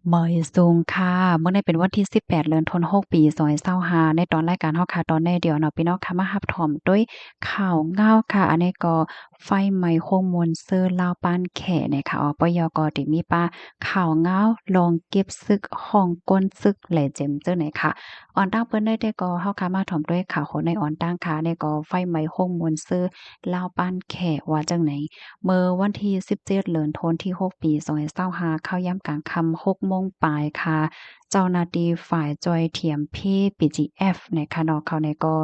เหมยซุงค่ะเมื่อในเป็นวันที่18เดือนธันวาคมปี2025ในตอนรายการเฮาค่ะตอนในเดี๋ยวเนาะพี่น้องค่ะมารับชมด้วยข่าวเงาค่ะอันนี้ก็ไฟไหม้โฮงมนต์ซื่อลาวปานแขเนี่ยค่ะปยกที่มีป้าข่าวเงาลองเก็บซึกห้องก้นซึกแหล่เจ็มเจ้าไหนค่ะอ่อนตั้งเปิ้นได้ก็เฮาค่ะมาถมด้วยข่าวคนในอ่อนตั้งค่ะในก็ไฟไหม้โฮงมนต์ซื่อลาวปานแขว่าจังไหน เมื่อวันที่17เดือนธันวาคมที่6ปี2025เข้ายามกลางค่ำ6โมงปลายค่ะเจ้าหน้าที่ฝ่ายจอยเทียมเพ PGF นะคะเนาะเขาเนี่ยก็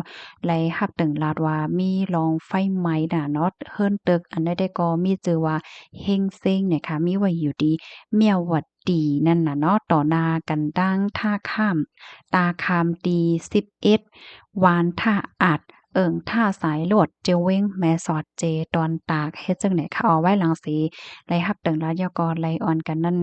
ไล่รับตึงลาดว่ามีลองไฟไหม้น่ะเนาะเฮิรนตึกอันใดได้ก็มีชื่อว่าเฮงเซ้งเนี่ยค่ะมีไว้อยู่ดีเมียวหวัดดีนั่นน่ะเนาะต่อหน้ากันดังท่าข้ามตาคามตี11วานท่าอัด ท่าสายลวดเจเว้งแม่สอดเจตอนตากเฮ็ดจังไหนคะเอาไว้หลังสีไล่รับเติงลาวยกไล่ออนกันนั่น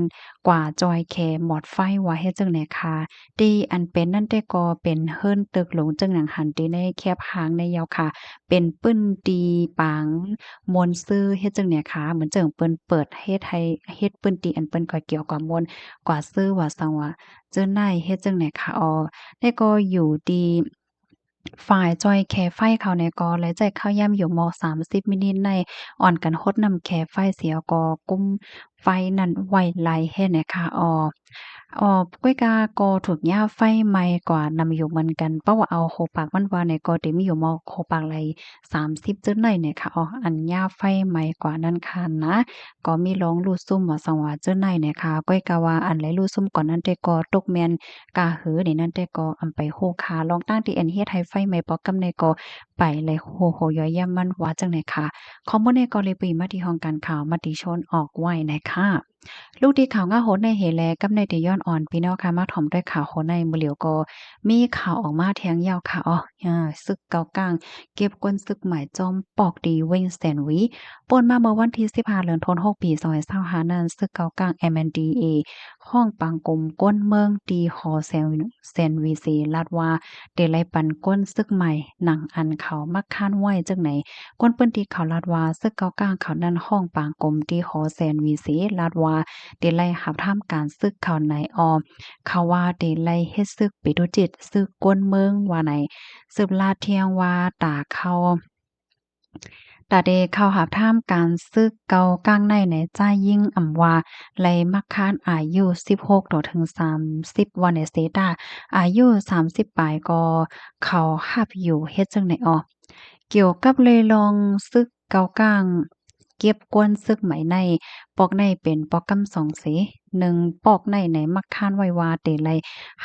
กว่าจอยแคหมอดไฟว่าเฮ็ดจังไหนคะดีอันเป็นนั่นได้ก็เป็นเฮิรนตึกหลงจังหนังหันติในแคบหางในยาวค่ะเป็นปึ้นดีปางมนต์ซื่อเฮ็ดจังไหนคะเหมือนเจิงเปิ้นเปิดเฮ็ดให้เฮ็ดปึ้นดีอันเปิ้นก็เกี่ยวกับมนต์กว่าซื่อว่าซังว่าเจ้านายเฮ็ดจังไหนคะอ๋อได้ก็อยู่ดี ฝ่ายจอยแคไฟเขาในกอและใจเข้าย่ำอยู่ม30มินิในอ่อนกันฮดนำแคไฟเสียกอกุ้มไฟนั่นไวไหลเฮ็ดนะคะก้วยกากอถูกหญ้าไฟไหม้กว่านำอยู่เหมือนกันเพราะว่าเอาโหปากมันว่าในกอที่มีอยู่มโหปากไหล30จึงไหนเนี่ยค่ะอันหญ้าไฟไหม้กว่านั้นค่ะนะก็มีร้องรูดซุ่มว่าสังว่าเจ้าไหนเนี่ยค่ะก้อยกาว่าอันไหลรูดซุ่มก่อนนั้นแต่ก็ตกแม่น กาหือนี่นั่นแต่ก็อำไปโฮคาลองตั้งที่อันเฮ็ดให้ไฟไหม้ปอกำในก็ไปเลยโหย้อยย่ำมันว่าจังไหนค่ะข้อมูลในกรณีปีมาที่ห้องการข่าวมติชนออกไว้นะคะลูกดีข่าวง่าโหดในเหแลกับในที่ย้อนอ่อนพี่น้องค่ะมาถ่อมด้วยข่าวโหดในมื้อเหลียวก็มีข่าวออกมาแทงยาวค่ะศึกเกากลางเก็บกวนศึกหมายจอมปอกดีเว้งแสนหวีป่นมาเมื่อวันที่15เดือนธันวาคมปี2025นั้นศึกเกากลาง MNDAA ห้องปางกลมก้นเมืองตีหอแซนวีซีลาดว่าเดลัยปันก้นซึกใหม่หนังอันเขามักค้านไหวจังไหนก้นเปิ้นที่เขาลาดว่าซึกเกากลางเขานั่นห้องปางกลมตีหอแซนวีซีลาดว่าเดลัยหับท่ามการซึกเขาในเขาว่าเดลัยเฮ็ดซึกปิตุจิตซึกก้นเมืองว่าไหนสืบลาดเที่ยงว่าตาเขาตาเดเข้าหาท่ามการซึกเกากลางในจ้ายิ่งอ่ำว่าไลมักคานอายุ16ถึง30วันในเซตาอายุ30ปลายก็เขาหับอยู่เฮ็ดจังไหนเกี่ยวกับเลยลองซึกเกากลางเก็บกวนซึกไหมในปอกในเป็นปอกกำสองเสหนึ่งปอกในมักคานไว้ว่าเตไล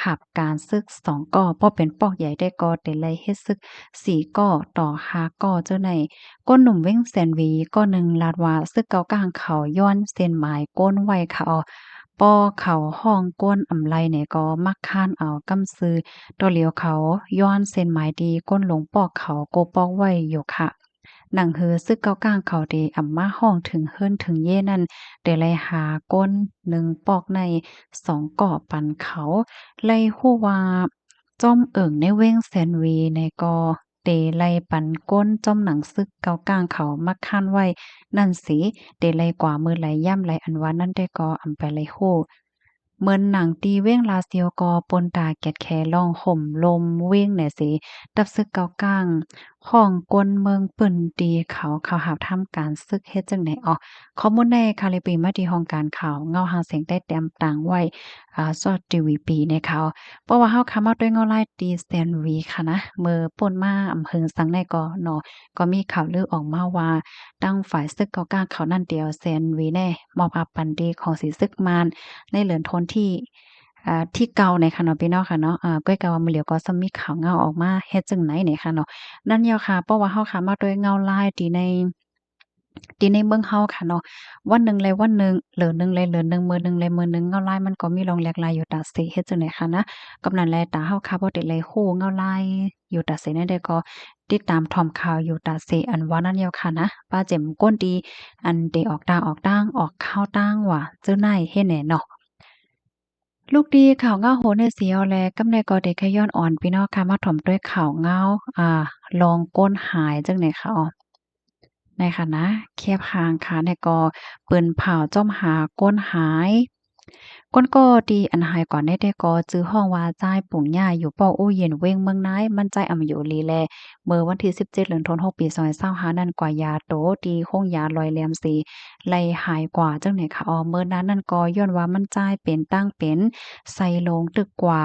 หับการซึก2ก่อพอเป็นปอกใหญ่ได้ก็เตไลเฮ็ดซึก4ก่อต่อ5ก่อเจ้าใน ก้นหนุ่มเว้งแสนหวีก้อนหนึ่งลาดว่าซึกเกากลางเขาย้อนเส้นหมายก้นไว้ค่ะปอเขาห้องก้นอำไลเนี่ยก็มักค้านเอากำซือตัวเหลียวเขาย้อนเส้นหมายดีก้นหลงปอกเขาโกปอกไว้อยู่ค่ะหนังฮือซึกเกากลางเขาเดอำมาห้องถึงเฮิรนถึงเย่นั่นเดไลหาก้นหนึ่งปอกใน2ก่อปันเขาไล่ฮู้ว่าจ้อมในเว้งแสนหวีในก็เตไลปันก้นจ้อมหนังซึกเกากลางเขามักคั่นไว้นั่นสิเตไลกว่ามือไหลย่ำไหลอันว่านั่นได้ก็อำไปไลฮู้เหมือนหนังตีเว้งลาเซียวก็ปนตาแกดแคร้องห่มลมเว้งแหน่สิดับซึกเกากลางห้องกวนเมืองเปิ้นตีเขาหาทำการซึกเฮ็ดจังไหนข้อมูลในคาลิปีมาที่ห้องการข่าวเงาหาเสียงได้เตรียมต่างไว้ซอดทีวีปีในเขาเพราะว่าเฮาคามาด้วยเงาไล่ตีแซนวีค่ะนะเมื่อป่นมาอำเภอสังในก็เนาะก็มีข่าวลือออกมาว่าตั้งฝ่ายซึกเกากลางเขานั่นเดียวแซนวีแน่มอบอับปันดีของสีซึกมานในเหลือนทนที่ที่เก่าในค่ะเนาะพี่น้องค่ะเนาะก้อยกาว่ามื้อเหลียวก็ซ้ำมีข่าวเงาออกมาเฮ็ดจังไหนเนี่ยค่ะเนาะนั่นแหยวค่ะเพราะว่าเฮาค่ะมาด้วยเงาลายที่ในเมืองเฮาค่ะเนาะวันหนึ่งเลยวันหนึ่งเหลือหนึ่งเลยเหลือหนึ่งมื้อหนึ่งเลยมื้อหนึ่งเงาลายมันก็มีรองแหลกลายอยู่ตาเสเฮ็ดจังได๋ค่ะนะกำนั้นแลตาเฮาค่ะบ่ได้เลยฮู้เงาลายอยู่ตาเสนั่นได้ก็ติดตามทอมข่าวอยู่ตาเสอันว่านั่นแหยวค่ะนะป้าเจ็มก้นดีอันได้ออกดางออกด้างออกข้าวต้างว่าเจ้านายเฮ็ดแหน่เนาะ ลูกดีข่าวเงาโหนในเสียวแลกำในก็เด็กขย้อนอ่อนพี่น้องค่ะมาถ่อมด้วยข่าวเงาอ่าลองก้นหายจังไหนคะในค่ะนะเคียบหางค่ะในก็เปิ้นเผาจ้อมหาก้นหาย ก้นก็ดีอันหายก่อนได้แต่ก็จื้อห้องว่าจ่ายปุ่งย่าอยู่ป้ออู้เย็นเว้งเมืองนายมันใจอำอยู่ลีแลเมื่อวันที่17เดือนธันวาคมปี2025นั่นกว่ายาโตดีคงยาลอยแหลมสีไล่หายกว่าจังไหนคะเมื่อนั้นนั่นก็ย้อนว่ามันจ่ายเป็นตั้งเป็นใส่โลงตึกกว่า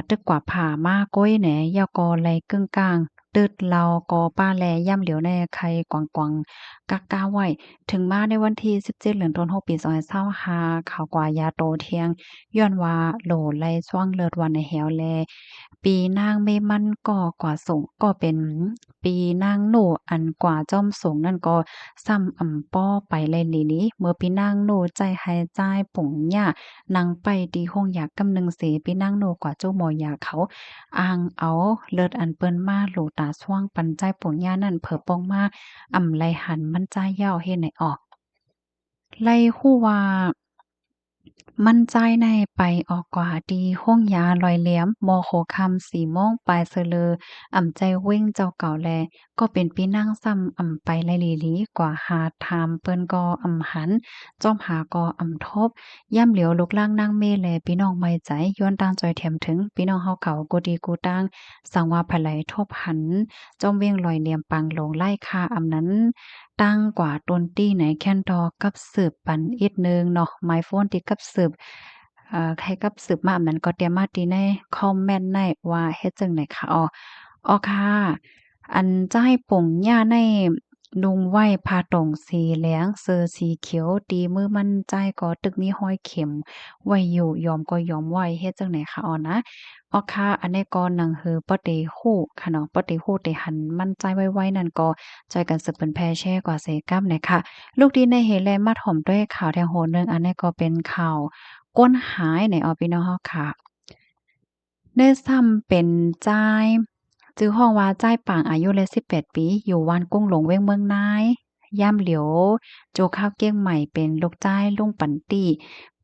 ตึกกว่าผ่ามาก้อยแหนยากอไลกึ่งกลางตึดเราก็ป้าแลย่ำเหลียวแน่ใครกวางๆกักกาไว้ถึงมาในวันที่17เดือนธันวาคมปี2025ข่าวกว่ายาโตเที่ยงย้อนว่าโหลไล่ช่วงเลิศวันในแหวแลปีนางเมมันก็กว่าสงก็เป็นปีนางโนอันกว่าจ้อมสงนั่นก็ซ้ำป้อไปเลยนี้เมื่อปีนางโนใจหายใจปุ่งหญ้านางไปดีห้องอยากกำนึงเสปีนางโนกว่าเจ้าหมอยาเขาอ้างเอาเลิศอันเปิ้นมาโหลตาช่วงปันใจปุ่งหญ้านั่นเผอป้องมาไลหันมันใจยาวเฮ็ดให้ออกไล่ฮู้ว่ามั่นใจในไปออกกว่าดีห้องยาลอยเหลี่ยมมโหคำ4โมงปลายเสลอใจเว้งเจ้าเก่าแลก็เป็นปีนั่งซ้ำไปไลลีหลีกว่าหาถามเปิ้นก็หันจอมหาก็ทบย่ำเหลียวลุกล่างนางเมแลพี่น้องไม่ใจย้อนตางจอยแถมถึงพี่น้องเฮาเขากูดีกูตั้งสังว่าภไหลทบหันจอมเวียงลอยเหลี่ยมปังลงไล่คานั้นตั้งกว่าต้นตี้ไหนแค้นดอกกับสืบปันอีกนึงเนาะไมโฟนที่กับสืบใครกับสืบมาอันนั้นก็เตรียมมาตีในคอมเมนต์ในว่าเฮ็ดจังได๋คะอ๋อค่ะอันจะให้ป่งย่าในนุงไว้ผ้าตรงสีเหลืองเสื้อสีเขียวตีมือมันใจก็ตึกมีห้อยเข็มไว้อยู่ยอมก็ยอมไว้เฮ็ดจังได๋คะนะอ๋อค่ะอันนี้ก็หนังหือบ่ได้ฮู้ค่ะเนาะบ่ได้ฮู้ได้หันมั่นใจไว้ๆนั่นก็จอยกันสืบเป็นแพร่แชร์กว่าเสกำน่ะค่ะลูกดีในเฮแลมาถ่อมด้วยข่าวแทงโหนหนึ่งอันนี้ก็เป็นข่าวก้นหายในพี่น้องเฮาค่ะ ได้ซ้ำเป็นจ้ายจื้อฮ้องว่าจ้ายปางอายุเลย18ปีอยู่วานกุ้งหลงเว้งเมืองนายย่ามเหลียวโจข้าวเกี้ยงใหม่เป็นลูกจ้ายลุงปันตี้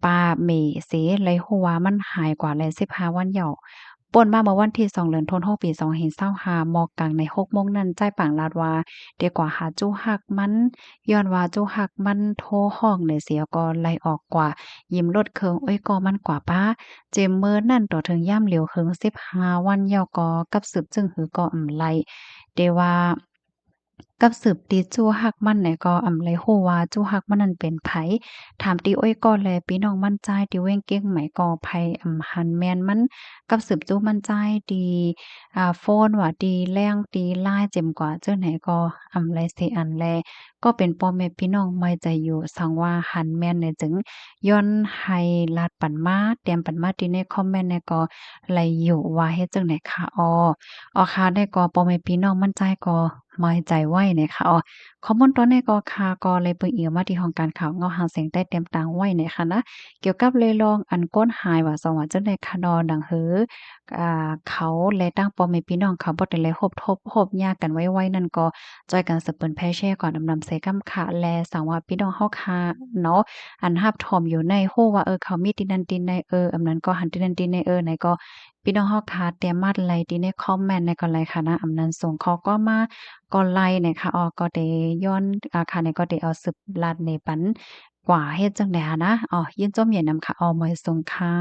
ปาเหมเสเลยฮู้ว่ามันหายกว่าเลย15วันเหย่าป่นมาเมื่อวันที่2เดือนธันวาคมปี2025หมอกกลางใน6โมงนั้นจ้ายปางลาดว่าเดี๋ยวกว่าหาจู้ฮักมันย้อนว่าจู้ฮักมันโทรฮ้องเนี่ยเสียก็ไล่ออกกว่ายิ้มลดเคิงโอ้ยก็มันกว่าป้า เจมเมอร์นั่นต่อถึงย่ำเหลียวเคิง15วันยาวกอกับสืบจึงหือก็ไลเดว่ากับสืบตีจู้ฮักมันเนี่ยก็ไลฮู้ว่าจู้ฮักมันนั้นเป็นไผถามติโอ้ยก็แลพี่น้องมั่นใจติเว้งเก้งไหมก็ไผหันแม่นมันกับสืบจู้มั่นใจดีโฟนว่าดีแรงดีลายเจ็มกว่าเจ้าไหนก็ไลเสอันแลก็เป็นพ่อแม่พี่น้องไว้ใจอยู่สังว่าหันแม่นเนี่ยจึง ย้อนให้ลาดปันมาเตรียมปันมาที่ในคอมเมนต์เนี่ยก็ไหลอยู่ว่าเฮ็ดจังได๋คะค่ะได้ก็พ่อแม่พี่น้องมั่นใจก็ไว้ใจไว้นะคะข้อมูลตอนนี้ก็ค่ะก็เลยเบิ่งอิงมาที่ห้องการข่าวเงาหางเสียงใต้เตรียมตางไว้นะคะนะเกี่ยวกับเลยลองอันก้นหายว่าสว่าจังได๋คะดังหือเขาและตั้งพ่อแม่พี่น้องเขาบ่ได้เลยฮบยากกันไว้นั่นก็จอยกันสืบเปิ้นแพ่แชร์ก่อนใส่กำค่ะและสังว่าพี่น้องเฮาค่ะเนาะ อันรับถอมอยู่ในฮู้ว่าเขามีตินันตินในอันนั้นก็หันตินันตินในไหนก็พี่น้องเฮาค่ะเตรียมมาไลติในคอมเมนต์ในก็ไลค่ะนะอำนั้นส่งเขาก็มาก็ไลเนี่ยค่ะก็ได้ย้อนค่ะเนี่ยก็ได้เอาสืบลัดในปันกว่าเฮ็ดจังได๋หั้นนะยินจมเย็นนำค่ะหมวยทรงค่ะ